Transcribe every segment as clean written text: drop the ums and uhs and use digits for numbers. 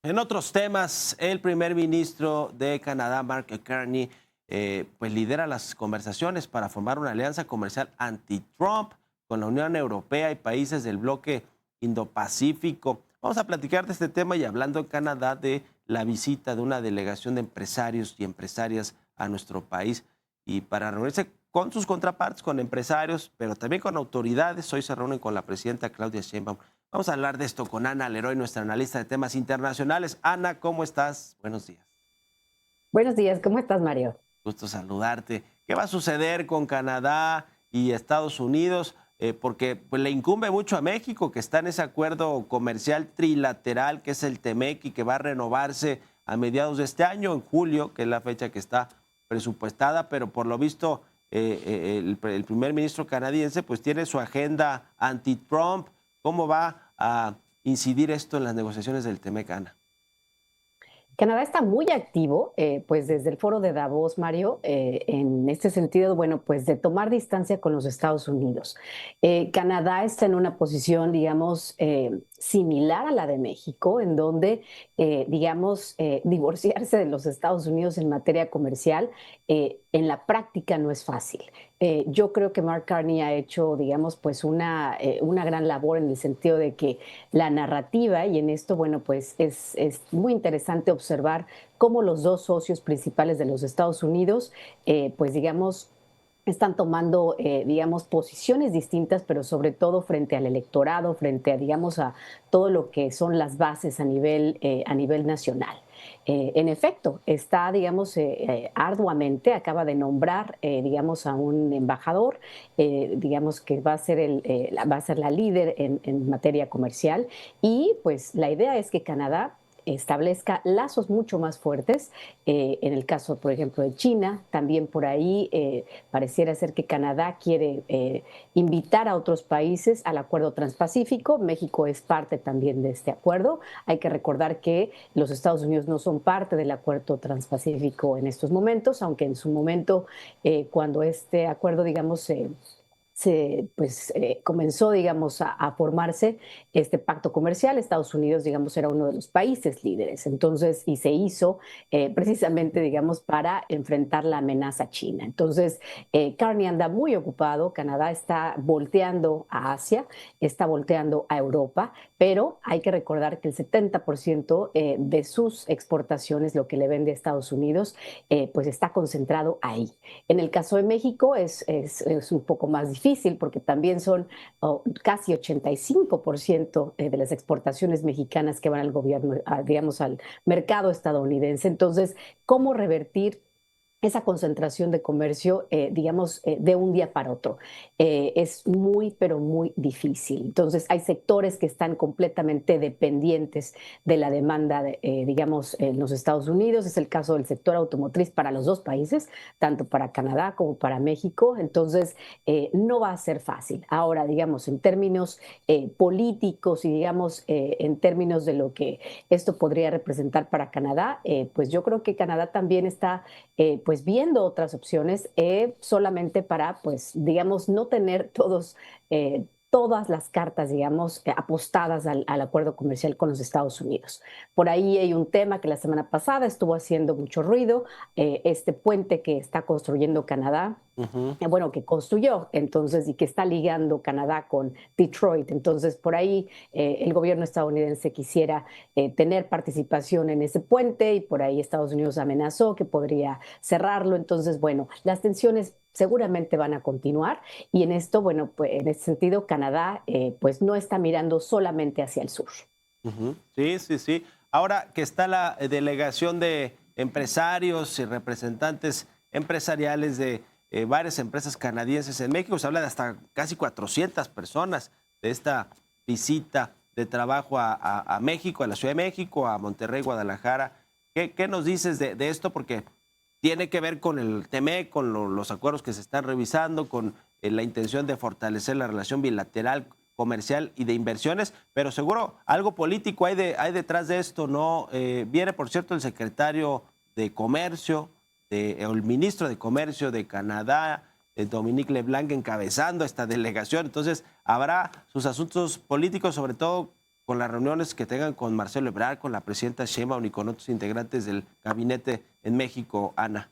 En otros temas, el primer ministro de Canadá, Mark Carney, pues lidera las conversaciones para formar una alianza comercial anti-Trump con la Unión Europea y países del bloque Indo-Pacífico. Vamos a platicar de este tema y hablando en Canadá de la visita de una delegación de empresarios y empresarias a nuestro país y para reunirse con sus contrapartes, con empresarios, pero también con autoridades. Hoy se reúnen con la presidenta Claudia Sheinbaum. Vamos a hablar de esto con Ana Leroy, nuestra analista de temas internacionales. Ana, ¿cómo estás? Buenos días. Buenos días, ¿cómo estás, Mario? Gusto saludarte. ¿Qué va a suceder con Canadá y Estados Unidos? Porque pues, le incumbe mucho a México, que está en ese acuerdo comercial trilateral, que es el TEMEC, y que va a renovarse a mediados de este año, en julio, que es la fecha que está presupuestada, pero por lo visto el primer ministro canadiense pues tiene su agenda anti-Trump. ¿Cómo va a incidir esto en las negociaciones del TEMEC, Ana? Canadá está muy activo, pues desde el foro de Davos, Mario, en este sentido, bueno, pues de tomar distancia con los Estados Unidos. Canadá está en una posición, digamos, similar a la de México, en donde, digamos, divorciarse de los Estados Unidos en materia comercial, en la práctica no es fácil. Yo creo que Mark Carney ha hecho, digamos, pues una gran labor en el sentido de que la narrativa, y en esto, bueno, pues es muy interesante observar cómo los dos socios principales de los Estados Unidos, pues digamos, están tomando, digamos, posiciones distintas, pero sobre todo frente al electorado, frente a, digamos, a todo lo que son las bases a nivel nacional. En efecto, está, digamos, arduamente, acaba de nombrar, digamos, a un embajador, digamos, que va a ser, va a ser la líder en materia comercial y pues la idea es que Canadá establezca lazos mucho más fuertes. En el caso, por ejemplo, de China, también por ahí pareciera ser que Canadá quiere invitar a otros países al acuerdo transpacífico. México es parte también de este acuerdo. Hay que recordar que los Estados Unidos no son parte del acuerdo transpacífico en estos momentos, aunque en su momento, cuando este acuerdo, digamos, comenzó, digamos, a formarse este pacto comercial. Estados Unidos, digamos, era uno de los países líderes. Entonces, y se hizo precisamente, digamos, para enfrentar la amenaza china. Entonces, Carney anda muy ocupado. Canadá está volteando a Asia, está volteando a Europa, pero hay que recordar que el 70% de sus exportaciones, lo que le vende a Estados Unidos, pues está concentrado ahí. En el caso de México es un poco más difícil porque también son casi 85% de las exportaciones mexicanas que van al gobierno, digamos, al mercado estadounidense. Entonces, ¿cómo revertir esa concentración de comercio, digamos, de un día para otro? Es muy, pero muy difícil. Entonces, hay sectores que están completamente dependientes de la demanda, digamos, en los Estados Unidos. Es el caso del sector automotriz para los dos países, tanto para Canadá como para México. Entonces, no va a ser fácil. Ahora, digamos, en términos políticos y, digamos, en términos de lo que esto podría representar para Canadá, pues yo creo que Canadá también está pues viendo otras opciones solamente para, pues, digamos, no tener todas las cartas, digamos, apostadas al acuerdo comercial con los Estados Unidos. Por ahí hay un tema que la semana pasada estuvo haciendo mucho ruido, este puente que está construyendo Canadá, Ujú. bueno, que construyó, entonces, y que está ligando Canadá con Detroit. Entonces, por ahí el gobierno estadounidense quisiera tener participación en ese puente y por ahí Estados Unidos amenazó que podría cerrarlo. Entonces, bueno, las tensiones seguramente van a continuar y en esto, bueno, pues en ese sentido, Canadá pues no está mirando solamente hacia el sur. Ujú. Sí, sí, sí. Ahora que está la delegación de empresarios y representantes empresariales de varias empresas canadienses en México, se habla de hasta casi 400 personas de esta visita de trabajo a México, a la Ciudad de México, a Monterrey, Guadalajara. ¿Qué nos dices de esto? Porque tiene que ver con el TEMEC, con los acuerdos que se están revisando, con la intención de fortalecer la relación bilateral, comercial y de inversiones, pero seguro algo político hay detrás de esto, ¿no? Viene, por cierto, el secretario de Comercio, el ministro de Comercio de Canadá, Dominique LeBlanc, encabezando esta delegación. Entonces, habrá sus asuntos políticos, sobre todo con las reuniones que tengan con Marcelo Ebrard, con la presidenta Sheinbaum y con otros integrantes del gabinete en México, Ana?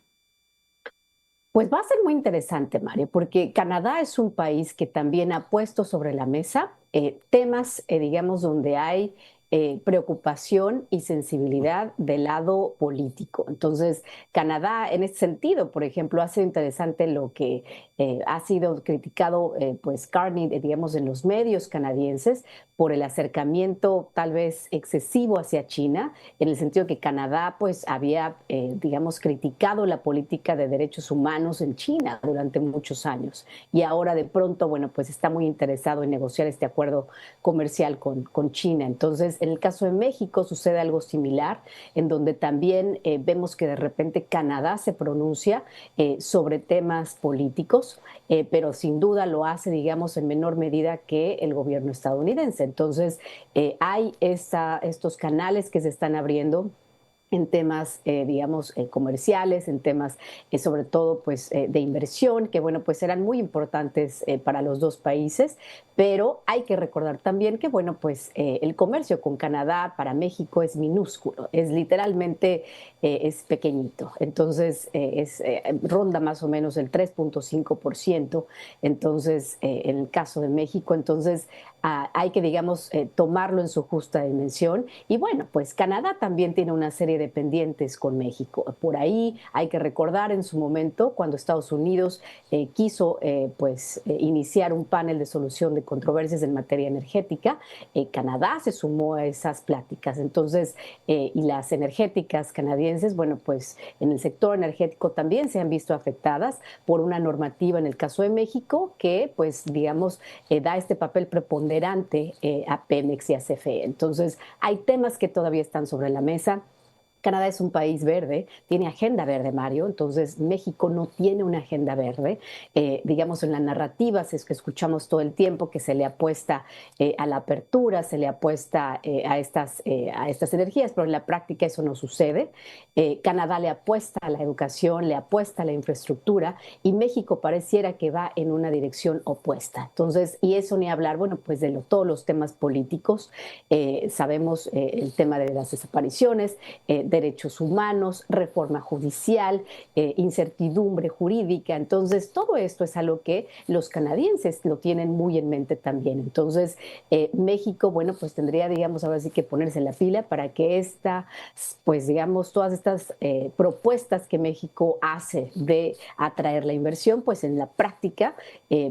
Pues va a ser muy interesante, Mario, porque Canadá es un país que también ha puesto sobre la mesa temas, digamos, donde hay preocupación y sensibilidad del lado político. Entonces, Canadá, en este sentido, por ejemplo, ha sido interesante lo que ha sido criticado, pues, Carney, digamos, en los medios canadienses por el acercamiento tal vez excesivo hacia China, en el sentido que Canadá, pues, había, digamos, criticado la política de derechos humanos en China durante muchos años. Y ahora, de pronto, bueno, pues está muy interesado en negociar este acuerdo comercial con China. Entonces, en el caso de México sucede algo similar, en donde también vemos que de repente Canadá se pronuncia sobre temas políticos, pero sin duda lo hace, digamos, en menor medida que el gobierno estadounidense. Entonces, hay estos canales que se están abriendo en temas, digamos, comerciales, en temas, sobre todo, pues, de inversión, que, bueno, pues eran muy importantes para los dos países, pero hay que recordar también que, bueno, pues el comercio con Canadá para México es minúsculo, es literalmente, es pequeñito, entonces ronda más o menos el 3.5%, entonces, en el caso de México, entonces hay que, digamos, tomarlo en su justa dimensión, y bueno, pues Canadá también tiene una serie de pendientes con México. Por ahí hay que recordar en su momento cuando Estados Unidos quiso iniciar un panel de solución de controversias en materia energética, Canadá se sumó a esas pláticas. Entonces, y las energéticas canadienses, bueno, pues en el sector energético también se han visto afectadas por una normativa en el caso de México que, pues, digamos, da este papel preponderante a Pemex y a CFE. Entonces, hay temas que todavía están sobre la mesa. Canadá es un país verde, tiene agenda verde, Mario, entonces México no tiene una agenda verde. Digamos, en las narrativas es que escuchamos todo el tiempo que se le apuesta a la apertura, se le apuesta a estas energías, pero en la práctica eso no sucede. Canadá le apuesta a la educación, le apuesta a la infraestructura, y México pareciera que va en una dirección opuesta. Entonces, y eso ni hablar, bueno, pues de todos los temas políticos. Sabemos el tema de las desapariciones, derechos humanos, reforma judicial, incertidumbre jurídica. Entonces, todo esto es algo que los canadienses lo tienen muy en mente también. Entonces, México, bueno, pues tendría, digamos, ahora sí que ponerse la pila para que pues digamos, todas estas propuestas que México hace de atraer la inversión, pues en la práctica,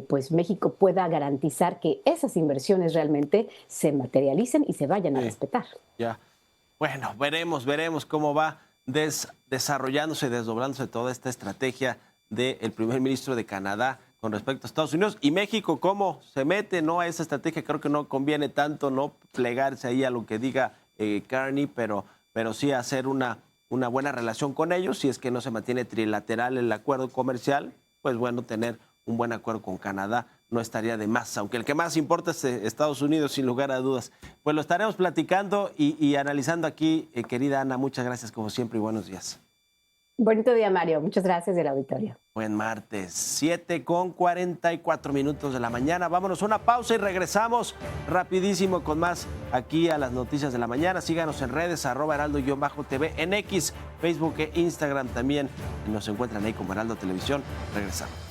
pues México pueda garantizar que esas inversiones realmente se materialicen y se vayan a respetar. Ya. Bueno, veremos cómo va desarrollándose, desdoblándose toda esta estrategia del primer ministro de Canadá con respecto a Estados Unidos. Y México, cómo se mete, ¿no?, a esa estrategia. Creo que no conviene tanto no plegarse ahí a lo que diga Carney, pero sí hacer una buena relación con ellos. Si es que no se mantiene trilateral el acuerdo comercial, pues bueno, tener un buen acuerdo con Canadá no estaría de más, aunque el que más importa es Estados Unidos, sin lugar a dudas. Pues lo estaremos platicando y analizando aquí, querida Ana. Muchas gracias como siempre y buenos días. Bonito día, Mario. Muchas gracias del auditorio. Buen martes, 7:44 de la mañana. Vámonos a una pausa y regresamos rapidísimo con más aquí a las noticias de la mañana. Síganos en redes, @Heraldo-TV, en X, Facebook e Instagram también. Nos encuentran ahí como Heraldo Televisión. Regresamos.